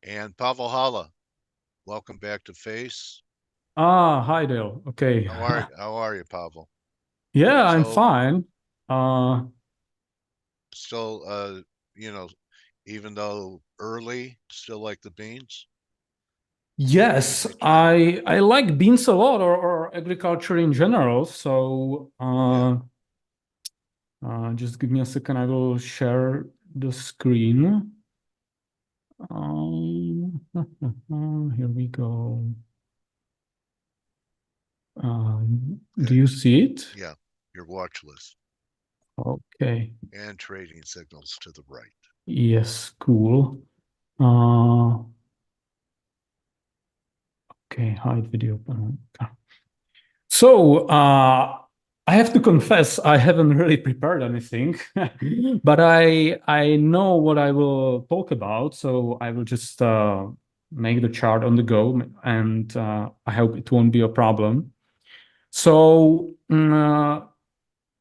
And Pavel Hala, welcome back to Face. Hi Dale. Okay. How are you, Pavel? Yeah, I'm So fine. Uh, still you know, even though early, still like the beans? yes, Early trend? I like beans a lot or agriculture in general. So Yeah. just give me a second. I will share the screen. Here we go. Do Good. you see it? Yeah. Your watch list Okay. and trading signals to the right. Yes, cool. Uh, okay, hide video. So I have to confess, I haven't really prepared anything, but I know what I will talk about. So I will just make the chart on the go, and I hope it won't be a problem. So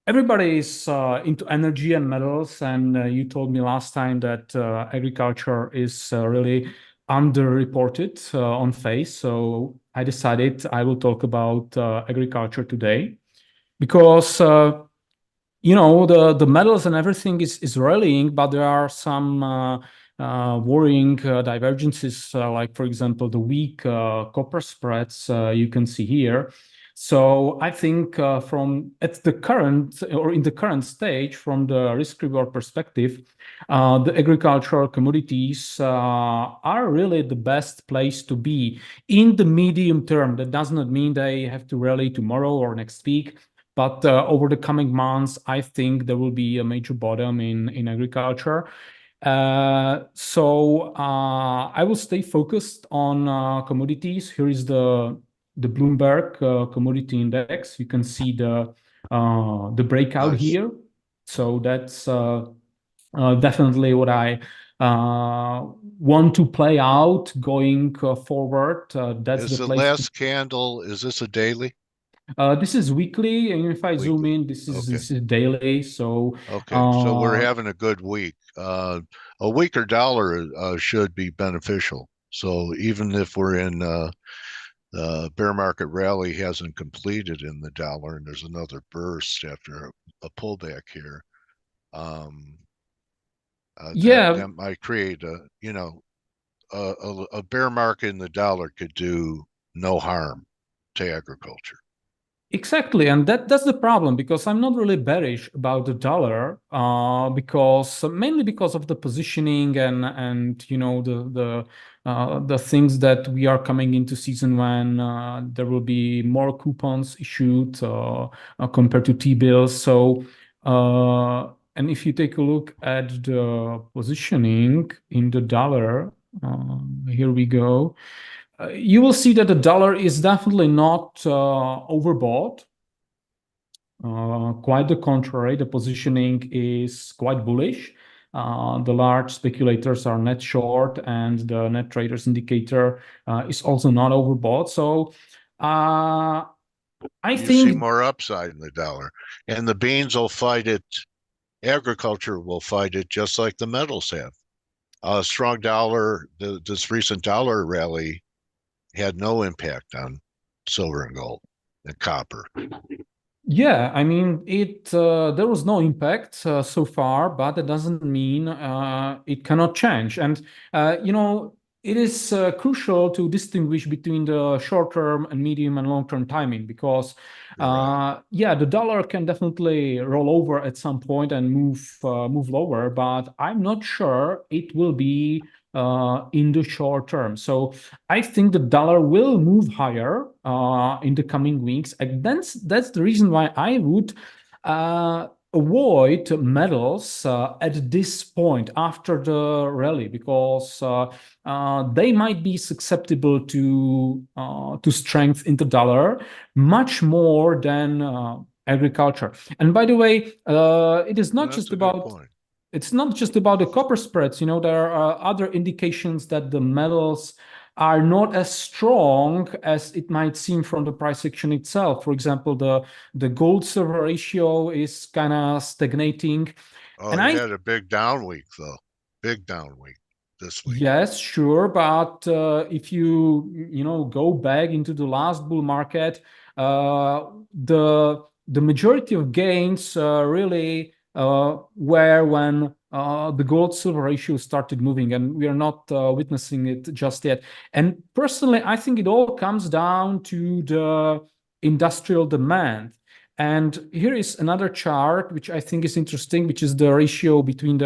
everybody is into energy and metals, and you told me last time that agriculture is really underreported on face. So I decided I will talk about agriculture today because the metals and everything is rallying, but there are some worrying divergences, like for example the weak copper spreads you can see here. So I think from at the current or in the current stage, from the risk reward perspective, the agricultural commodities are really the best place to be in the medium term. That does not mean they have to rally tomorrow or next week. But over the coming months, I think there will be a major bottom in agriculture. So I will stay focused on commodities. Here is the Bloomberg Commodity Index. You can see the breakout Nice. here. So that's definitely what I want to play out going forward. That's Is the the place. last candle, is this a daily? This is weekly, and if I zoom Weekly. in, this is Okay. this is daily. So, Okay. So we're uh, having a good week. A weaker dollar should be beneficial. So even if we're in the bear market rally hasn't completed in the dollar, and there's another burst after a pullback here. Um, that yeah, that might create a bear market in the dollar could do no harm to agriculture. exactly, and that's the problem because I'm not really bearish about the dollar, because mainly because of the positioning and the things that we are coming into season when there will be more coupons issued compared to T-bills. So, and if you take a look at the positioning in the dollar, here we go. You will see that the dollar is definitely not overbought. Quite the contrary, the positioning is quite bullish. The large speculators are net short, and the net traders indicator is also not overbought. So I You see think more upside in the dollar, and the beans will fight it. Agriculture will fight it just like the metals have. A strong dollar, this recent dollar rally had no impact on silver and gold and copper. yeah, I mean, there was no impact so far, but that doesn't mean it cannot change. And it is crucial to distinguish between the short-term and medium and long-term timing because, Right. yeah, the dollar can definitely roll over at some point and move lower, but I'm not sure it will be in the short term. So I think the dollar will move higher in the coming weeks. And that's the reason why I would avoid metals at this point after the rally because they might be susceptible to strength in the dollar much more than agriculture. And by the way, it is not That's just a good about point. it's not just about the copper spreads. There are other indications that the metals are not as strong as it might seem from the price action itself. For example, the gold silver ratio is kind of stagnating. Oh, And it I had a big down week though. Big down week. this week. Yes, sure. But if you go back into the last bull market, uh, the majority of gains really were when the gold silver ratio started moving, and we are not witnessing it just yet. And personally, I think it all comes down to the industrial demand. And here is another chart, which I think is interesting, which is the ratio between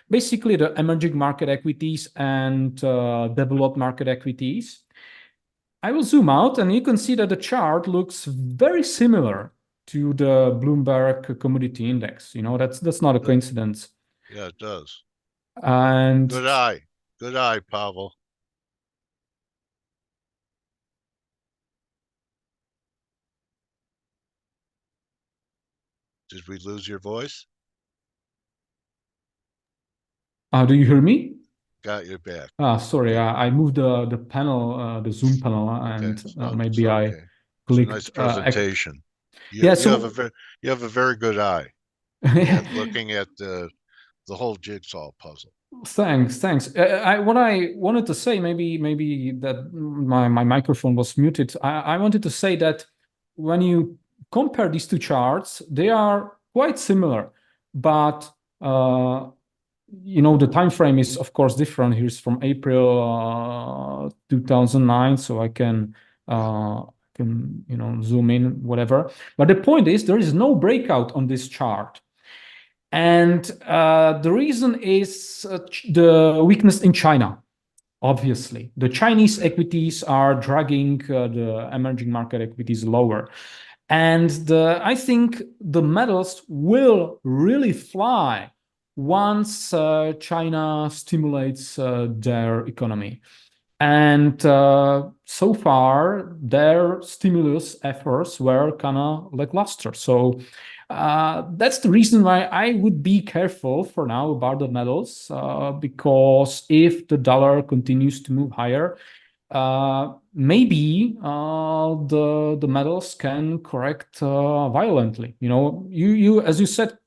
basically the emerging market equities and developed market equities. I will zoom out, and you can see that the chart looks very similar to the Bloomberg Commodity Index. That's not a coincidence. Yeah, it does. And Good eye. Good eye, Pavel. Did we lose your voice? do you hear me? Got you back. Sorry, Okay. I moved the panel, the Zoom panel, Okay. and No, it's maybe I okay. It's a nice clicked. presentation. You Yeah, you have a so very you have a very good eye at looking at the whole jigsaw puzzle. Thanks. What I wanted to say, maybe that my microphone was muted. I wanted to say that when you compare these two charts, they are quite similar, but the time frame is of course different. Here's from April 2009, so I Yeah. can zoom in whatever. But the point is, there is no breakout on this chart. And the reason is the weakness in China, obviously. The Chinese Okay. equities are dragging the emerging market equities lower. And I think the metals will really fly once China stimulates their economy. And so far, their stimulus efforts were kind of lackluster. So that's the reason why I would be careful for now about the metals, because if the dollar continues to move higher, maybe the metals can correct violently. You as you said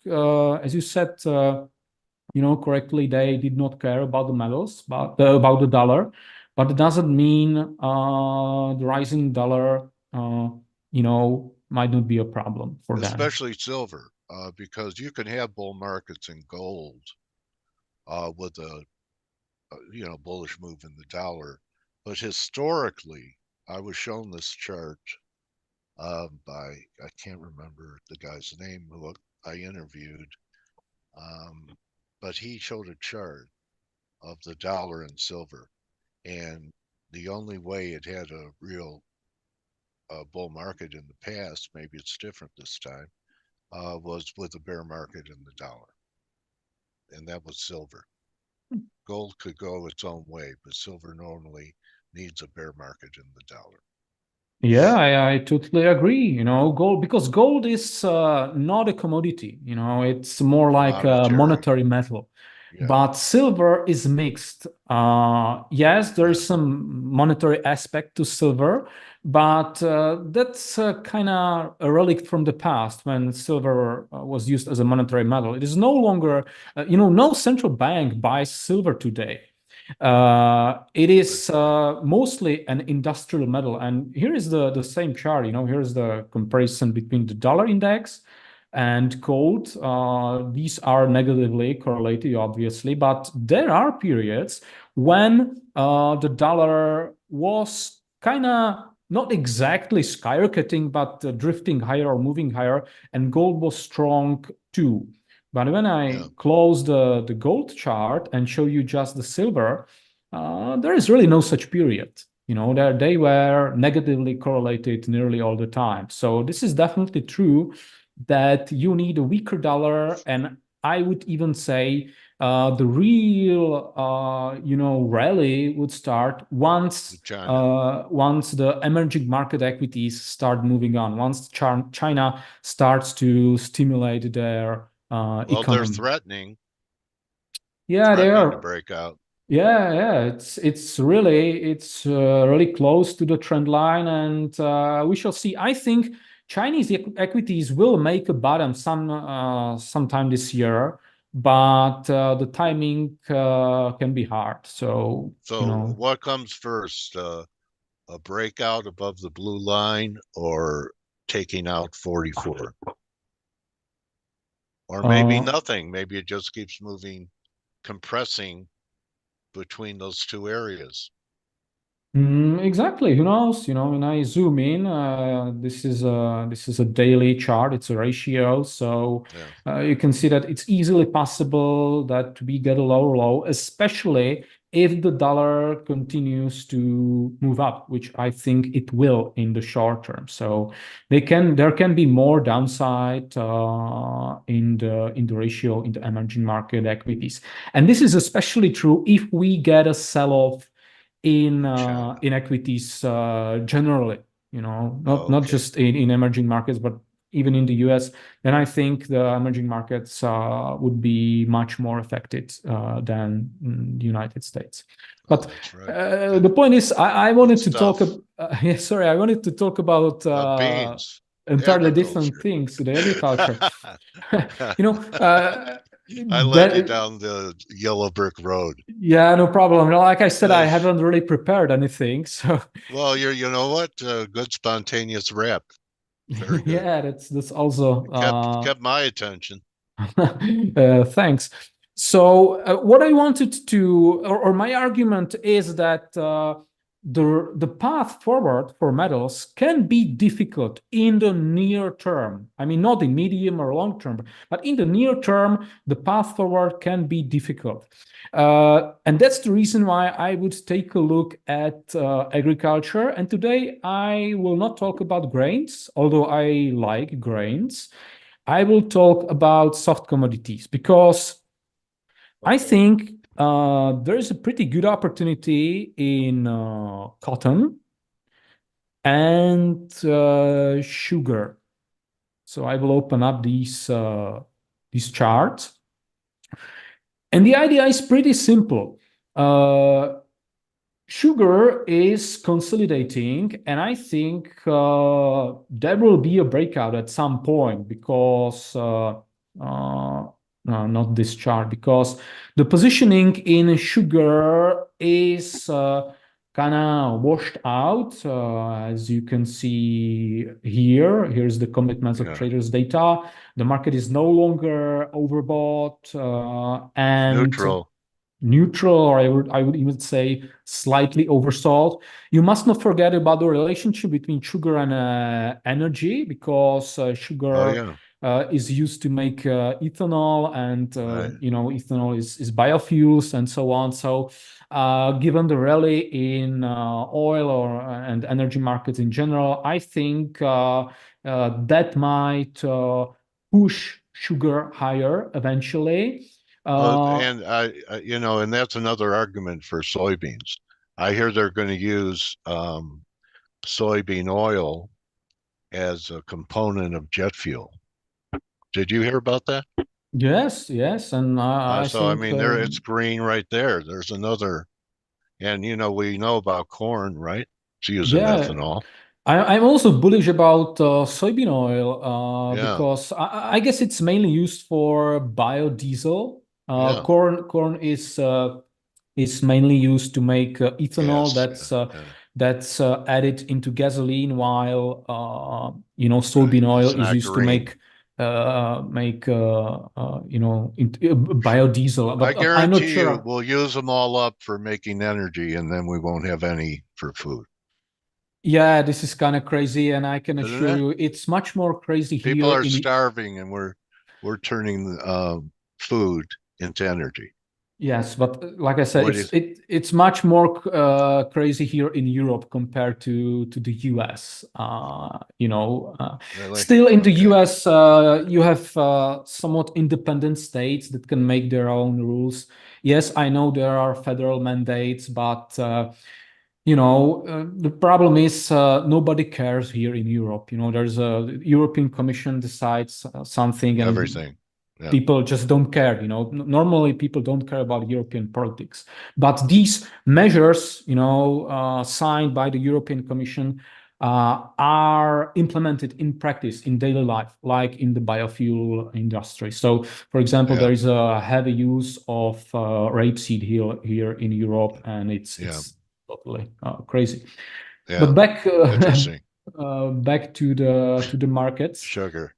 correctly, they did not care about the metals, but about the dollar. But it doesn't mean the rising dollar, might not be a problem for them. Especially silver, because you can have bull markets in gold with a bullish move in the dollar, but historically, I was shown this chart by I can't remember the guy's name who I interviewed, um, but he showed a chart of the dollar and silver, and the only way it had a real bull market in the past, maybe it's different this time, was with a bear market in the dollar, and that was silver. Gold could go its own way, but silver normally needs a bear market in the dollar. Yeah, I totally agree. Gold, because gold is not a commodity. It's more like a Monetary, monetary metal. yeah, But silver is mixed. Yes, there yeah. is some monetary aspect to silver, but that's kind of a relic from the past when silver was used as a monetary metal. It is no longer, no central bank buys silver today. It Good is point. mostly an industrial metal. And here is the same chart. Here's the comparison between the dollar index and gold. These are negatively correlated, obviously, but there are periods when the dollar was kind of not exactly skyrocketing, but drifting higher or moving higher, and gold was strong too. But when I Yeah. close the gold chart and show you just the silver, there is really no such period. They were negatively correlated nearly all the time. So this is definitely true that you need a weaker dollar, and I would even say the real rally would start once With China. once the emerging market equities start moving on, once China starts to stimulate their Well, they're economy. threatening, Yeah, they threatening to are. break out. Yeah. It's really close to the trend line, and we shall see. I think Chinese equities will make a bottom sometime this year. but the timing can be hard. So, So what comes first? A breakout above the blue line or taking out 44? Or maybe uh, nothing. Maybe it just keeps moving, compressing between those two areas. Exactly. Who knows? When I zoom in, this is a daily chart. It's a ratio, so Yeah. you can see that it's easily possible that we get a lower low, especially if the dollar continues to move up, which I think it will in the short term. So there can be more downside in the ratio in the emerging market equities, and this is especially true if we get a sell-off In China. in equities generally, not Okay. just in emerging markets, but even in the US, then I think the emerging markets would be much more affected than the United States. Oh, But that's right. the Good. point is, I Good wanted to talk. stuff. Yeah, sorry, I wanted to talk about Beans, entirely different agriculture. things, the agriculture. you know, I led you that down the yellow brick road. Yeah, no problem. Like I said, I Uh, haven't really prepared anything, so well, you know what? Good spontaneous rap. Very good. yeah, that's also It kept my attention. thanks. So what I wanted to, or my argument is that the path forward for metals can be difficult in the near term. I mean, not in medium or long term, but in the near term, the path forward can be difficult. And that's the reason why I would take a look at agriculture. And today I will not talk about grains, although I like grains. I will talk about soft commodities because I Okay. think there is a pretty good opportunity in cotton and sugar. So I will open up these charts, and the idea is pretty simple. Sugar is consolidating, and I think there will be a breakout at some point because no, not this chart, because the positioning in sugar is kind of washed out, as you can see here. Here's the commitments of Yeah. traders data. The market is no longer overbought, and Neutral. neutral, or I would even say slightly oversold. You must not forget about the relationship between sugar and energy, because Oh sugar yeah. is used to make ethanol, and Right. ethanol is biofuels and so on. So given the rally in oil and energy markets in general, I think that might push sugar higher eventually. Well, Uh, and and that's another argument for soybeans. I hear they're going to use soybean oil as a component of jet fuel. Did you hear about that? Yes, yes, and I So I think mean, there it's green right there. There's another, and we know about corn, right? It's using yeah, ethanol. I'm also bullish about soybean oil Yeah, because I guess it's mainly used for biodiesel. yeah, Corn is mainly used to make ethanol gas. that's Yeah, yeah, added into gasoline, while right. soybean oil It's is not used to green. biodiesel. I But I'm not guarantee you, sure. we'll use them all up for making energy, and then we won't have any for food, Yeah, this is kind of crazy, and I can isn't assure it? you it's much more crazy People here are in. starving, and we're turning food into energy. Yes, but like I said, What it's is? it's much more crazy here in Europe compared to the US. Really? Still in the Okay. US, you have somewhat independent states that can make their own rules. Yes, I know there are federal mandates, but the problem is nobody cares here in Europe. There's a European Commission decides something, and Everything. Yeah. people just don't care. Normally people don't care about European politics, but these measures, signed by the European Commission, are implemented in practice in daily life, like in the biofuel industry. So, for example, Yeah. there is a heavy use of rapeseed here in Europe, and Yeah. it's totally crazy. Yeah. But back Interesting. back to the markets. Sugar.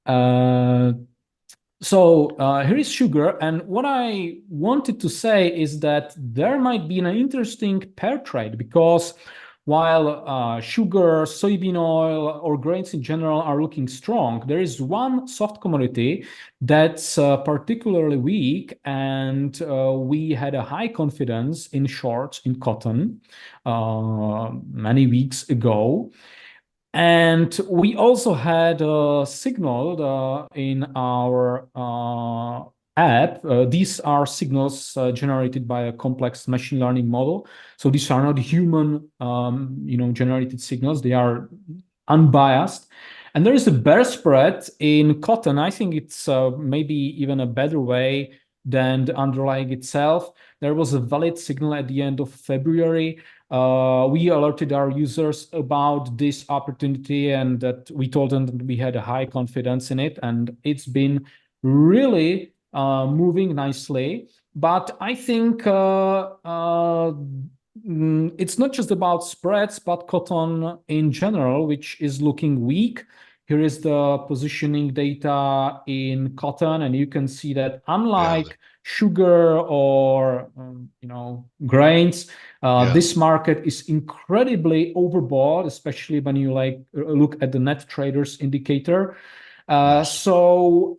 Uh, so here is sugar, and what I wanted to say is that there might be an interesting pair trade because while sugar, soybean oil, or grains in general are looking strong, there is one soft commodity that's particularly weak, and we had a high confidence in shorts in cotton many weeks ago. And we also had signaled in our app. These are signals generated by a complex machine learning model. So these are not human, generated signals. They are unbiased. And there is a bear spread in cotton. I think it's maybe even a better way than the underlying itself. There was a valid signal at the end of February. We alerted our users about this opportunity and that we told them that we had a high confidence in it, and it's been really moving nicely. But I think it's not just about spreads, but cotton in general, which is looking weak. Here is the positioning data in cotton, and you can see that Yeah. unlike sugar or grains, Yeah. this market is incredibly overbought, especially when you look at the net traders indicator. Yes. So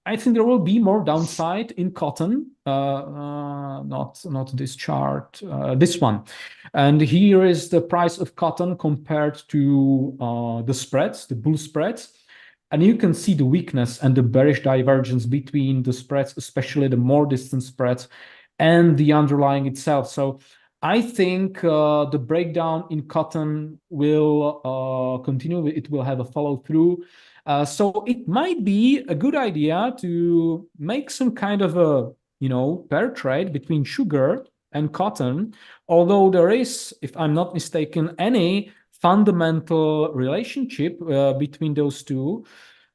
I think there will be more downside in cotton, not this chart, this one. And here is the price of cotton compared to the spreads, the bull spreads. And you can see the weakness and the bearish divergence between the spreads, especially the more distant spreads, and the underlying itself. So I think the breakdown in cotton will continue. It will have a follow through. So it might be a good idea to make some kind of a pair trade between sugar and cotton, although there is, if I'm not mistaken, any fundamental relationship between those two.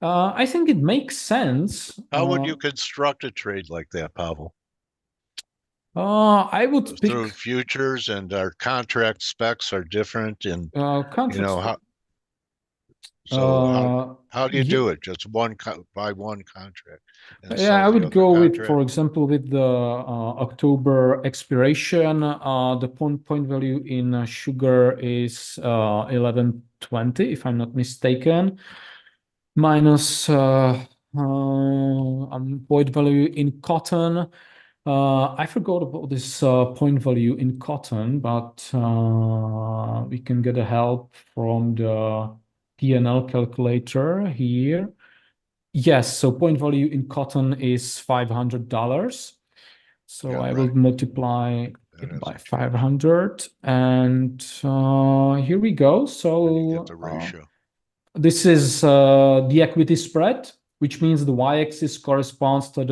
I think it makes sense. How would you construct a trade like that, Pavel? I would pick Through futures, and our contract specs are different, and contracts. how so Uh, how do you yeah, do it? Just buy one contract and yeah, sell I the would other go with, contract? for example, with the October expiration. The point value in sugar is 11.20, if I'm not mistaken, minus point value in cotton. I forgot about this point value in cotton, but we can get a help from the P&L calculator here. Yes, so point value in cotton is $500. So Yeah, I will right. multiply That it by isn't too bad. 500, and here we go. Then you get the So ratio. this is the equity spread, which means the y-axis corresponds to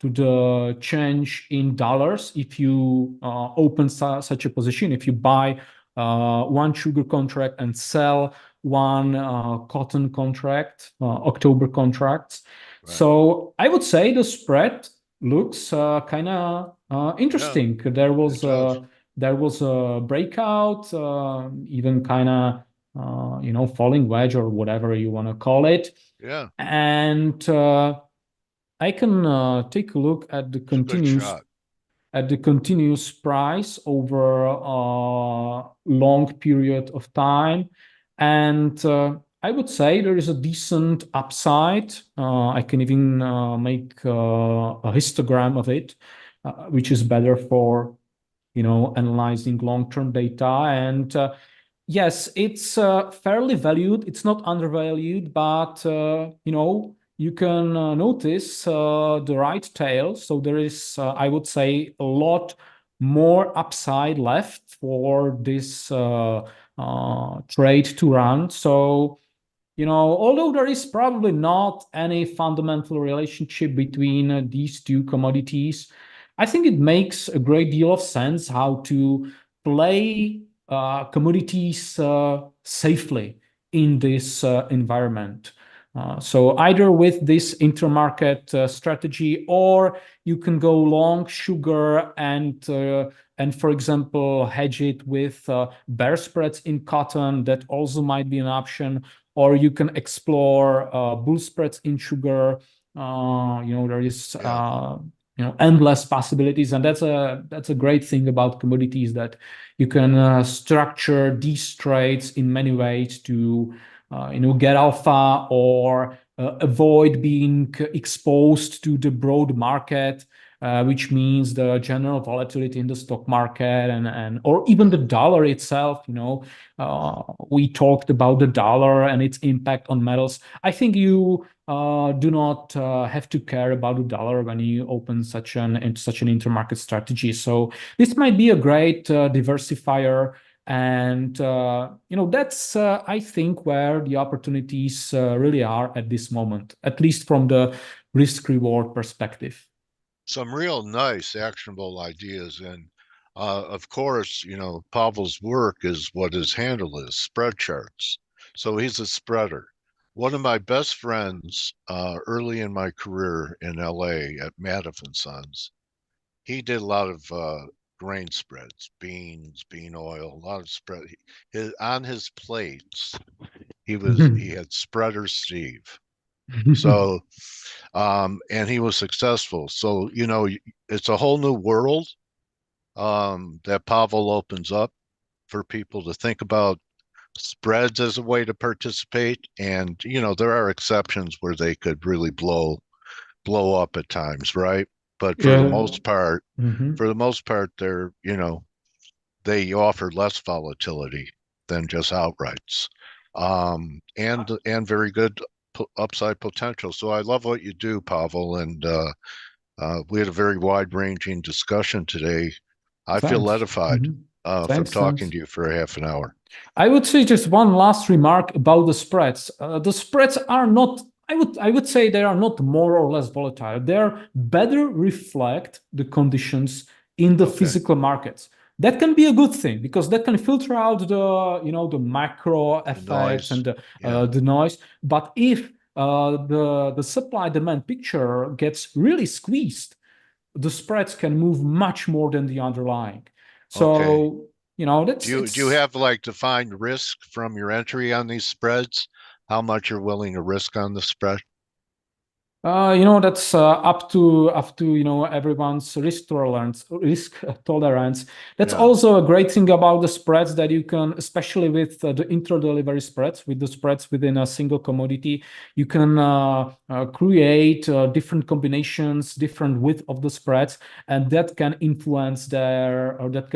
the change in dollars if you open such a position, if you buy one sugar contract and sell one cotton contract, October contracts. Right. So I would say the spread looks kind of Yeah, interesting. it does. There was a breakout, even kind of falling wedge or whatever you want to call it. Yeah, And I can take a look at it's a good shot. the continuous price over a long period of time. And I would say there is a decent upside. I can even make a histogram of it, which is better for analyzing long-term data. And yes, it's fairly valued. It's not undervalued, but you can notice the right tail. So there is, I would say, a lot more upside left for this trade to run. So although there is probably not any fundamental relationship between these two commodities, I think it makes a great deal of sense how to play commodities safely in this environment. So either with this intermarket strategy, or you can go long sugar and for example hedge it with bear spreads in cotton. That also might be an option. Or you can explore bull spreads in sugar. There is Yeah. endless possibilities, and that's a great thing about commodities, that you can structure these trades in many ways to get alpha, or avoid being exposed to the broad market, which means the general volatility in the stock market, and or even the dollar itself. We talked about the dollar and its impact on metals. I think you do not have to care about the dollar when you open such an intermarket strategy. So this might be a great diversifier. And that's I think where the opportunities really are at this moment, at least from the risk reward perspective. Some real nice actionable ideas. And of course, Pavel's work is what his handle is, spread charts. So he's a spreader. One of my best friends early in my career in LA at Madoff and Sons, he did a lot of grain spreads, beans, bean oil, a lot of spread. On his plates, he had spreader Steve. So and he was successful. So, it's a whole new world that Pavel opens up for people to think about spreads as a way to participate. And, there are exceptions where they could really blow up at times, right? But for the Yeah. most part, Mhm. they offer less volatility than just outrights, and very good upside potential. So I love what you do, Pavel, and we had a very wide-ranging discussion today. I feel Thanks. edified Mhm. from Thanks, talking thanks. to you for a half an hour. I would say just one last remark about the spreads. The spreads are not, I would say they are not more or less volatile. They're better reflect the conditions in the Okay, physical markets. That can be a good thing, because that can filter out the macro the effects noise. and Yeah. the noise. But if the supply demand picture gets really squeezed, the spreads can move much more than the underlying. Okay. So Do that's you it's have like defined risk from your entry on these spreads? How much you're willing to risk on the spread? that's up to everyone's risk tolerance. That's Yeah. also a great thing about the spreads, that you can, especially with the intra-delivery spreads, with the spreads within a single commodity, you can create different combinations, different width of the spreads, and that can influence their, or that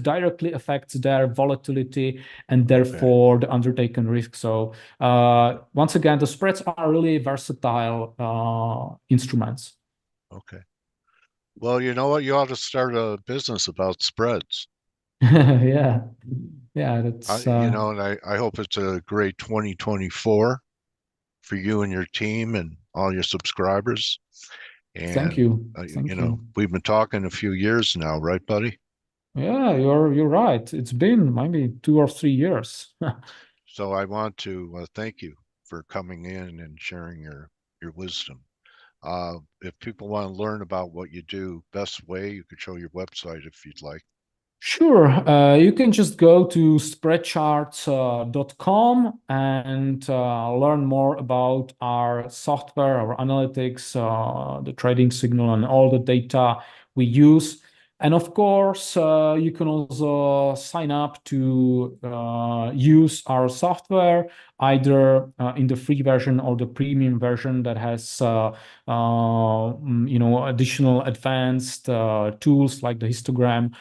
directly affects their volatility, and Okay. therefore the undertaken risk. So once again, the spreads are really versatile instruments. Okay. Well, you know what? You ought to start a business about spreads. Yeah, yeah, that's And I hope it's a great 2024 for you and your team and all your subscribers. thank And, you. Thank you. we've been talking a few years now, right, buddy? Yeah, you're right. It's been maybe 2 or 3 years. So I want to thank you for coming in and sharing your wisdom. If people want to learn about what you do, best way, you could show your website if you'd like. Sure. You can just go to spreadcharts.com and learn more about our software, our analytics, the trading signal, and all the data we use. And of course, you can also sign up to use our software, either in the free version or the premium version that has additional advanced tools like the histogram,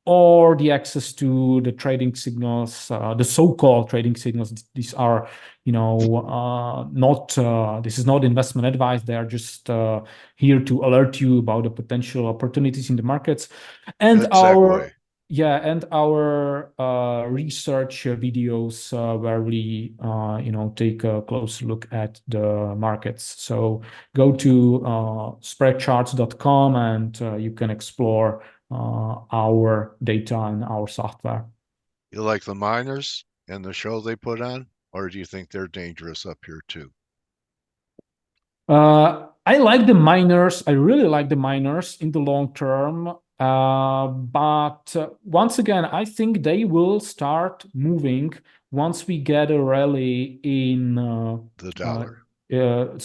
or the access to the trading signals, the so-called trading signals. These are, not, this is not investment advice. They are just here to alert you about the potential opportunities in the markets. And Good segue. our research videos, where we, take a close look at the markets. So go to spreadcharts.com, and you can explore our data and our software. You like the miners and the show they put on, or do you think they're dangerous up here too? I like the miners. I really like the miners in the long term. But once again, I think they will start moving once we get a rally in The uh, dollar.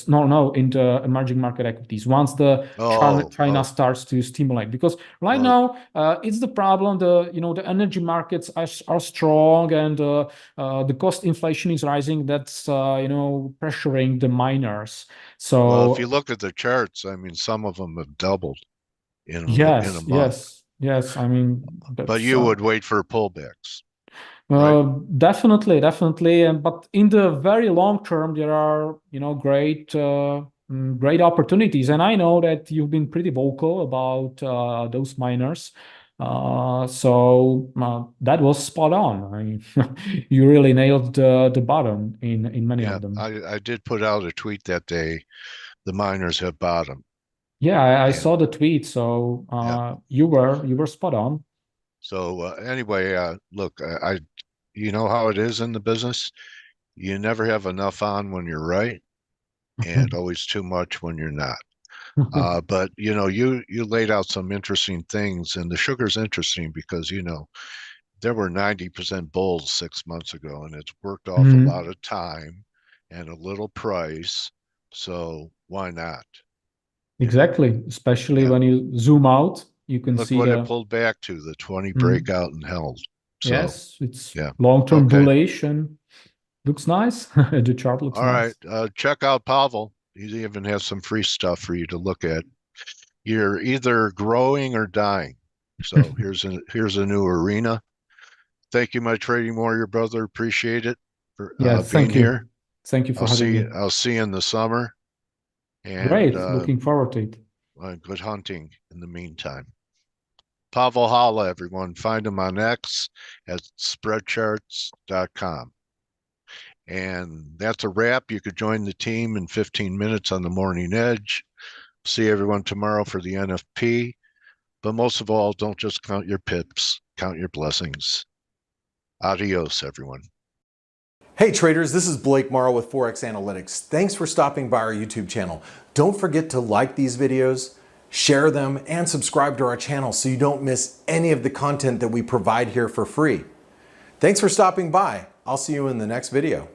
no, in the emerging market equities. Once the Oh, China oh, starts to stimulate, because right well, now it's the problem. The energy markets are strong, and the cost inflation is rising. That's pressuring the miners. if you So look at the charts, I mean, some of them have doubled in a yes, month. yes, yes. I mean, But that's you would wait for pullbacks, right? definitely, definitely. And but in the very long term, there are great opportunities. And I know that you've been pretty vocal about those miners. So that was spot on. I mean, you really nailed the bottom in many Yeah, of them. I did put out a tweet that day. The miners have bottomed, Yeah, I and saw the tweet. So yeah. you were spot on. So anyway, look, you know how it is in the business. You never have enough on when you're right, and always too much when you're not. But you laid out some interesting things, and the sugar's interesting because there were 90% bulls 6 months ago, and it's worked off a lot Mhm. of time and a little price. So why not? You know, Exactly. Especially yeah. when you zoom out, you can Look see what it the. pulled back to, the 20 Mhm. breakout and held. So Yes, it's yeah. long-term Okay. bullish and looks nice. The chart looks All right. nice. Check out Pavel. He even has some free stuff for you to look at. You're either growing or dying. So here's a new arena. Thank you, my trading warrior brother. Appreciate it for Yes, being thank here. you. Thank you for having me. I'll see you in the summer, and Great. Looking forward to it. good hunting in the meantime. Pavel Holla, everyone. Find him on X at spreadcharts.com. And that's a wrap. You could join the team in 15 minutes on the Morning Edge. See everyone tomorrow for the NFP. But most of all, don't just count your pips, count your blessings. Adios, everyone. Hey traders, this is Blake Morrow with ForexAnalytix. Thanks for stopping by our YouTube channel. Don't forget to like these videos, share them, and subscribe to our channel so you don't miss any of the content that we provide here for free. Thanks for stopping by. I'll see you in the next video.